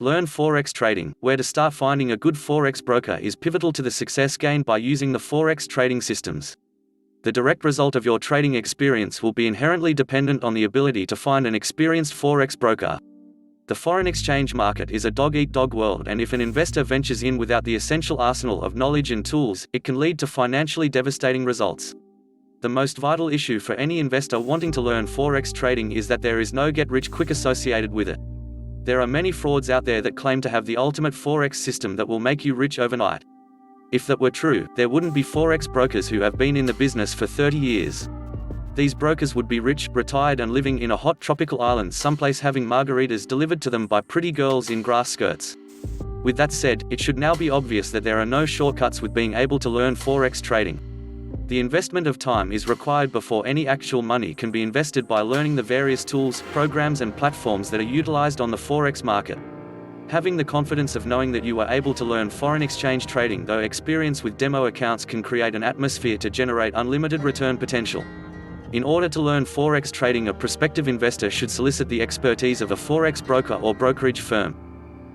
Learn Forex trading. Where to start? Finding a good Forex broker is pivotal to the success gained by using the Forex trading systems. The direct result of your trading experience will be inherently dependent on the ability to find an experienced Forex broker. The foreign exchange market is a dog-eat-dog world, and if an investor ventures in without the essential arsenal of knowledge and tools, it can lead to financially devastating results. The most vital issue for any investor wanting to learn Forex trading is that there is no get-rich-quick associated with it. There are many frauds out there that claim to have the ultimate Forex system that will make you rich overnight. If that were true, there wouldn't be Forex brokers who have been in the business for 30 years. These brokers would be rich, retired and living in a hot tropical island someplace, having margaritas delivered to them by pretty girls in grass skirts. With that said, it should now be obvious that there are no shortcuts with being able to learn Forex trading. The investment of time is required before any actual money can be invested by learning the various tools, programs and platforms that are utilized on the Forex market. Having the confidence of knowing that you are able to learn foreign exchange trading, though experience with demo accounts, can create an atmosphere to generate unlimited return potential. In order to learn Forex trading, a prospective investor should solicit the expertise of a Forex broker or brokerage firm.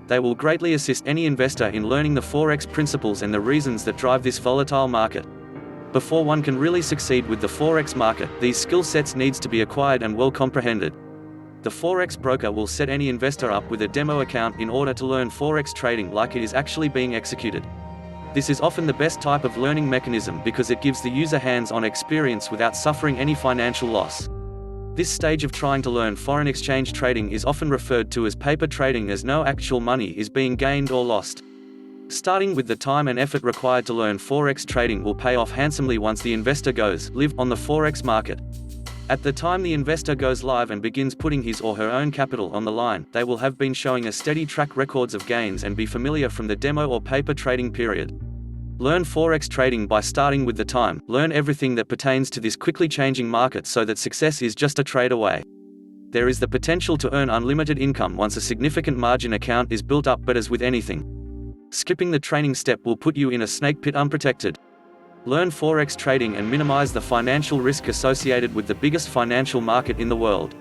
They will greatly assist any investor in learning the Forex principles and the reasons that drive this volatile market. Before one can really succeed with the Forex market, these skill sets needs to be acquired and well comprehended. The Forex broker will set any investor up with a demo account in order to learn Forex trading like it is actually being executed. This is often the best type of learning mechanism because it gives the user hands-on experience without suffering any financial loss. This stage of trying to learn foreign exchange trading is often referred to as paper trading, as no actual money is being gained or lost. Starting with the time and effort required to learn Forex trading will pay off handsomely once the investor goes live on the Forex market. At the time the investor goes live and begins putting his or her own capital on the line, they will have been showing a steady track records of gains and be familiar from the demo or paper trading period. Learn Forex trading by starting with the time. Learn everything that pertains to this quickly changing market so that success is just a trade away. There is the potential to earn unlimited income once a significant margin account is built up, but as with anything, skipping the training step will put you in a snake pit unprotected. Learn Forex trading and minimize the financial risk associated with the biggest financial market in the world.